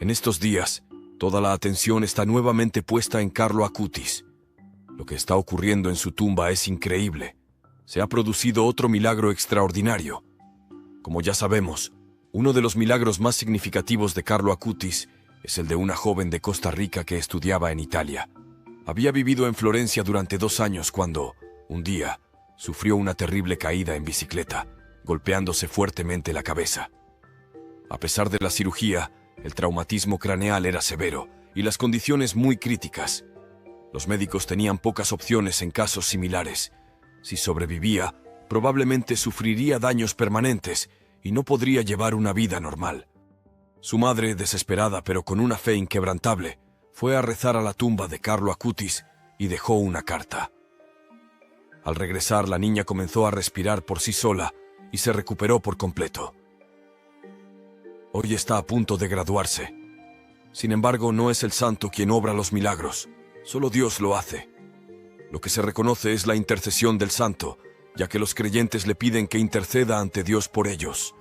En estos días, toda la atención está nuevamente puesta en Carlo Acutis. Lo que está ocurriendo en su tumba es increíble. Se ha producido otro milagro extraordinario. Como ya sabemos, uno de los milagros más significativos de Carlo Acutis es el de una joven de Costa Rica que estudiaba en Italia. Había vivido en Florencia durante 2 años cuando, un día, sufrió una terrible caída en bicicleta, golpeándose fuertemente la cabeza. A pesar de la cirugía, el traumatismo craneal era severo y las condiciones muy críticas. Los médicos tenían pocas opciones en casos similares. Si sobrevivía, probablemente sufriría daños permanentes y no podría llevar una vida normal. Su madre, desesperada pero con una fe inquebrantable, fue a rezar a la tumba de Carlo Acutis y dejó una carta. Al regresar, la niña comenzó a respirar por sí sola y se recuperó por completo. Hoy está a punto de graduarse. Sin embargo, no es el santo quien obra los milagros, solo Dios lo hace. Lo que se reconoce es la intercesión del santo, ya que los creyentes le piden que interceda ante Dios por ellos.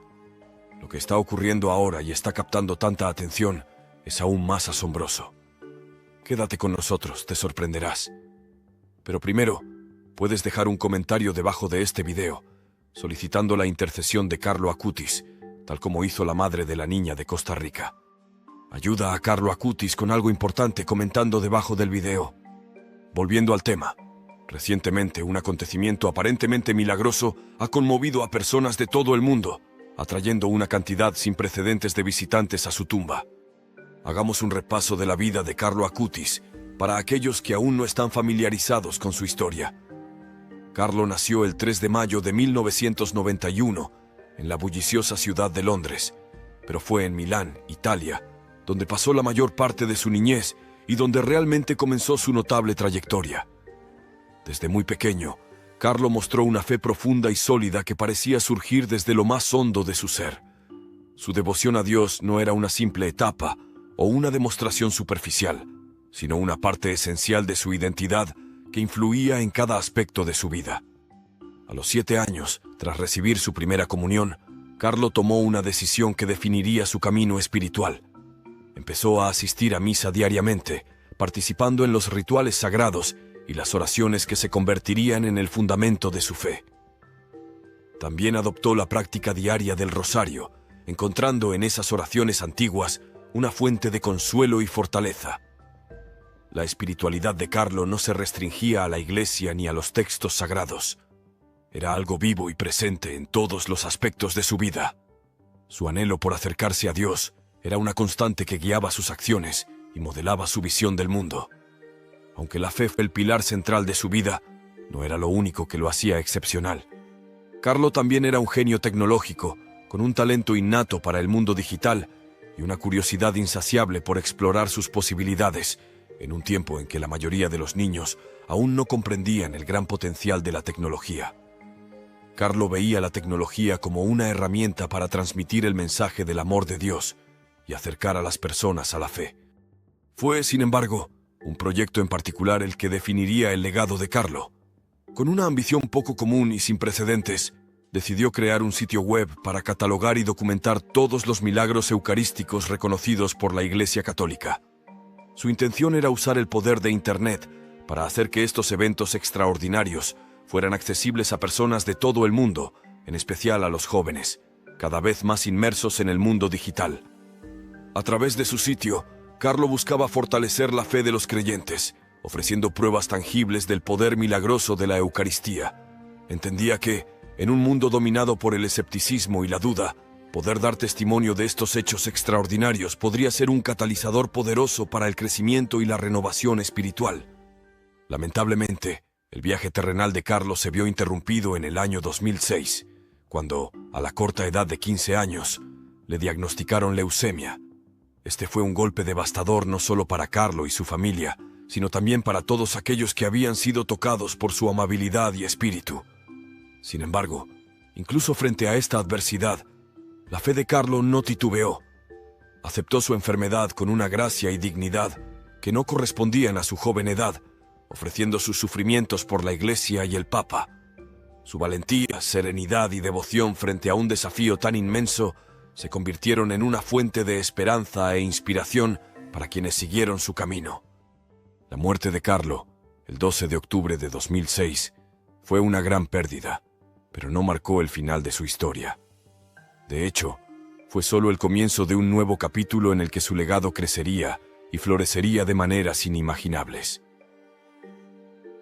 Lo que está ocurriendo ahora y está captando tanta atención es aún más asombroso. Quédate con nosotros, te sorprenderás. Pero primero, puedes dejar un comentario debajo de este video, solicitando la intercesión de Carlo Acutis, tal como hizo la madre de la niña de Costa Rica. Ayuda a Carlo Acutis con algo importante comentando debajo del video. Volviendo al tema, recientemente un acontecimiento aparentemente milagroso ha conmovido a personas de todo el mundo, atrayendo una cantidad sin precedentes de visitantes a su tumba. Hagamos un repaso de la vida de Carlo Acutis para aquellos que aún no están familiarizados con su historia. Carlo nació el 3 de mayo de 1991 en la bulliciosa ciudad de Londres, pero fue en Milán, Italia, donde pasó la mayor parte de su niñez y donde realmente comenzó su notable trayectoria. Desde muy pequeño, Carlo mostró una fe profunda y sólida que parecía surgir desde lo más hondo de su ser. Su devoción a Dios no era una simple etapa o una demostración superficial, sino una parte esencial de su identidad que influía en cada aspecto de su vida. A los 7 años, tras recibir su primera comunión, Carlo tomó una decisión que definiría su camino espiritual. Empezó a asistir a misa diariamente, participando en los rituales sagrados y las oraciones que se convertirían en el fundamento de su fe. También adoptó la práctica diaria del rosario, encontrando en esas oraciones antiguas una fuente de consuelo y fortaleza. La espiritualidad de Carlo no se restringía a la iglesia ni a los textos sagrados. Era algo vivo y presente en todos los aspectos de su vida. Su anhelo por acercarse a Dios era una constante que guiaba sus acciones y modelaba su visión del mundo. Aunque la fe fue el pilar central de su vida, no era lo único que lo hacía excepcional. Carlo también era un genio tecnológico, con un talento innato para el mundo digital y una curiosidad insaciable por explorar sus posibilidades, en un tiempo en que la mayoría de los niños aún no comprendían el gran potencial de la tecnología. Carlo veía la tecnología como una herramienta para transmitir el mensaje del amor de Dios y acercar a las personas a la fe. Fue, sin embargo, un proyecto en particular el que definiría el legado de Carlo. Con una ambición poco común y sin precedentes, decidió crear un sitio web para catalogar y documentar todos los milagros eucarísticos reconocidos por la Iglesia Católica. Su intención era usar el poder de Internet para hacer que estos eventos extraordinarios fueran accesibles a personas de todo el mundo, en especial a los jóvenes, cada vez más inmersos en el mundo digital. A través de su sitio, Carlo buscaba fortalecer la fe de los creyentes, ofreciendo pruebas tangibles del poder milagroso de la Eucaristía. Entendía que, en un mundo dominado por el escepticismo y la duda, poder dar testimonio de estos hechos extraordinarios podría ser un catalizador poderoso para el crecimiento y la renovación espiritual. Lamentablemente, el viaje terrenal de Carlo se vio interrumpido en el año 2006, cuando, a la corta edad de 15 años, le diagnosticaron leucemia. Este fue un golpe devastador no solo para Carlo y su familia, sino también para todos aquellos que habían sido tocados por su amabilidad y espíritu. Sin embargo, incluso frente a esta adversidad, la fe de Carlo no titubeó. Aceptó su enfermedad con una gracia y dignidad que no correspondían a su joven edad, ofreciendo sus sufrimientos por la Iglesia y el Papa. Su valentía, serenidad y devoción frente a un desafío tan inmenso se convirtieron en una fuente de esperanza e inspiración para quienes siguieron su camino. La muerte de Carlo, el 12 de octubre de 2006, fue una gran pérdida, pero no marcó el final de su historia. De hecho, fue solo el comienzo de un nuevo capítulo en el que su legado crecería y florecería de maneras inimaginables.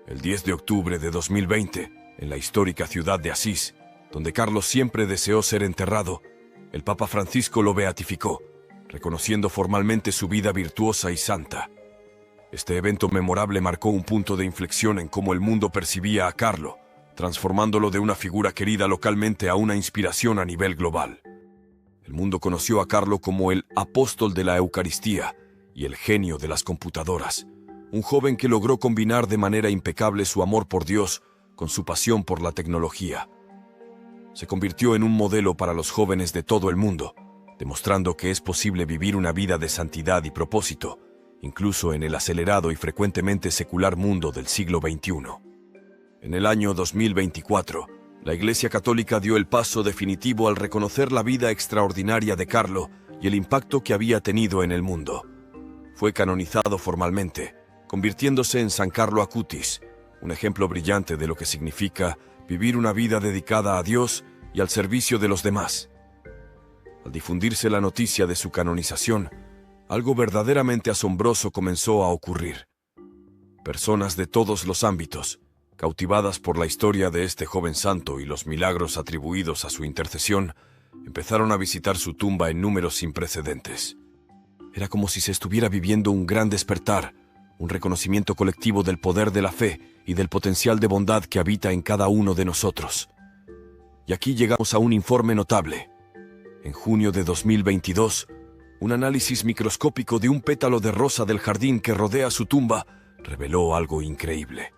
El 10 de octubre de 2020, en la histórica ciudad de Asís, donde Carlo siempre deseó ser enterrado, el Papa Francisco lo beatificó, reconociendo formalmente su vida virtuosa y santa. Este evento memorable marcó un punto de inflexión en cómo el mundo percibía a Carlo, transformándolo de una figura querida localmente a una inspiración a nivel global. El mundo conoció a Carlo como el apóstol de la Eucaristía y el genio de las computadoras, un joven que logró combinar de manera impecable su amor por Dios con su pasión por la tecnología. Se convirtió en un modelo para los jóvenes de todo el mundo, demostrando que es posible vivir una vida de santidad y propósito, incluso en el acelerado y frecuentemente secular mundo del siglo XXI. En el año 2024, la Iglesia Católica dio el paso definitivo al reconocer la vida extraordinaria de Carlo y el impacto que había tenido en el mundo. Fue canonizado formalmente, convirtiéndose en San Carlo Acutis, un ejemplo brillante de lo que significa vivir una vida dedicada a Dios y al servicio de los demás. Al difundirse la noticia de su canonización, algo verdaderamente asombroso comenzó a ocurrir. Personas de todos los ámbitos, cautivadas por la historia de este joven santo y los milagros atribuidos a su intercesión, empezaron a visitar su tumba en números sin precedentes. Era como si se estuviera viviendo un gran despertar, un reconocimiento colectivo del poder de la fe y del potencial de bondad que habita en cada uno de nosotros. Y aquí llegamos a un informe notable. En junio de 2022, un análisis microscópico de un pétalo de rosa del jardín que rodea su tumba reveló algo increíble.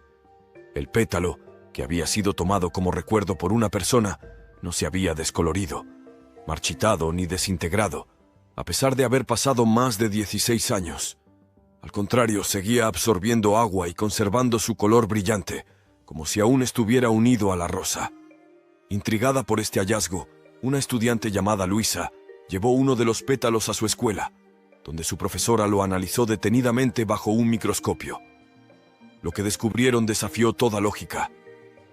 El pétalo, que había sido tomado como recuerdo por una persona, no se había descolorido, marchitado ni desintegrado, a pesar de haber pasado más de 16 años. Al contrario, seguía absorbiendo agua y conservando su color brillante, como si aún estuviera unido a la rosa. Intrigada por este hallazgo, una estudiante llamada Luisa llevó uno de los pétalos a su escuela, donde su profesora lo analizó detenidamente bajo un microscopio. Lo que descubrieron desafió toda lógica.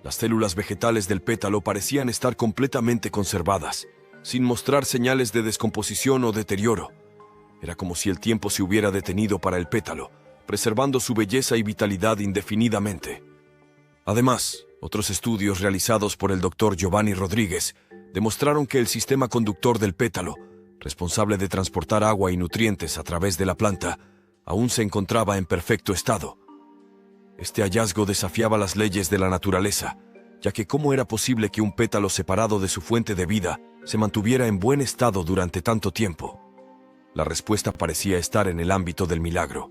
Las células vegetales del pétalo parecían estar completamente conservadas, sin mostrar señales de descomposición o deterioro. Era como si el tiempo se hubiera detenido para el pétalo, preservando su belleza y vitalidad indefinidamente. Además, otros estudios realizados por el Dr. Giovanni Rodríguez demostraron que el sistema conductor del pétalo, responsable de transportar agua y nutrientes a través de la planta, aún se encontraba en perfecto estado. Este hallazgo desafiaba las leyes de la naturaleza, ya que ¿cómo era posible que un pétalo separado de su fuente de vida se mantuviera en buen estado durante tanto tiempo? La respuesta parecía estar en el ámbito del milagro.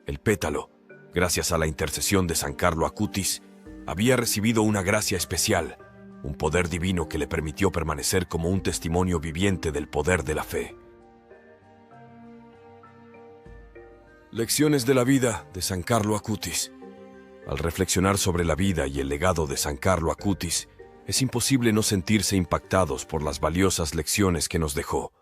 El pétalo, gracias a la intercesión de San Carlo Acutis, había recibido una gracia especial, un poder divino que le permitió permanecer como un testimonio viviente del poder de la fe. Lecciones de la vida de San Carlo Acutis. Al reflexionar sobre la vida y el legado de San Carlo Acutis, es imposible no sentirse impactados por las valiosas lecciones que nos dejó.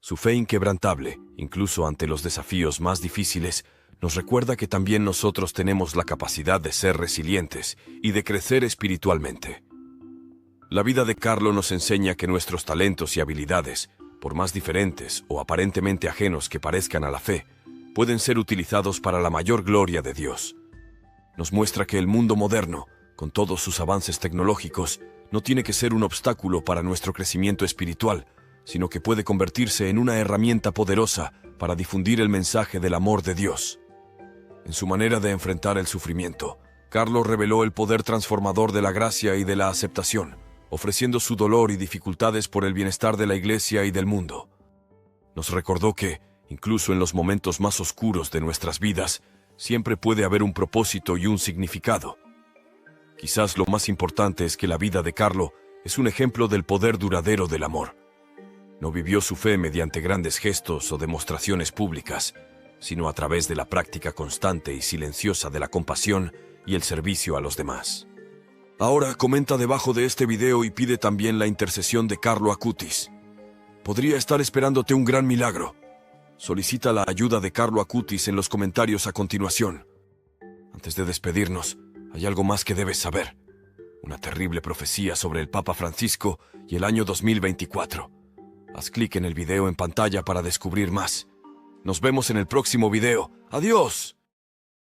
Su fe inquebrantable, incluso ante los desafíos más difíciles, nos recuerda que también nosotros tenemos la capacidad de ser resilientes y de crecer espiritualmente. La vida de Carlo nos enseña que nuestros talentos y habilidades, por más diferentes o aparentemente ajenos que parezcan a la fe, pueden ser utilizados para la mayor gloria de Dios. Nos muestra que el mundo moderno, con todos sus avances tecnológicos, no tiene que ser un obstáculo para nuestro crecimiento espiritual, sino que puede convertirse en una herramienta poderosa para difundir el mensaje del amor de Dios. En su manera de enfrentar el sufrimiento, Carlo reveló el poder transformador de la gracia y de la aceptación, ofreciendo su dolor y dificultades por el bienestar de la Iglesia y del mundo. Nos recordó que, incluso en los momentos más oscuros de nuestras vidas, siempre puede haber un propósito y un significado. Quizás lo más importante es que la vida de Carlo es un ejemplo del poder duradero del amor. No vivió su fe mediante grandes gestos o demostraciones públicas, sino a través de la práctica constante y silenciosa de la compasión y el servicio a los demás. Ahora comenta debajo de este video y pide también la intercesión de Carlo Acutis. Podría estar esperándote un gran milagro. Solicita la ayuda de Carlo Acutis en los comentarios a continuación. Antes de despedirnos, hay algo más que debes saber. Una terrible profecía sobre el Papa Francisco y el año 2024. Haz clic en el video en pantalla para descubrir más. Nos vemos en el próximo video. ¡Adiós!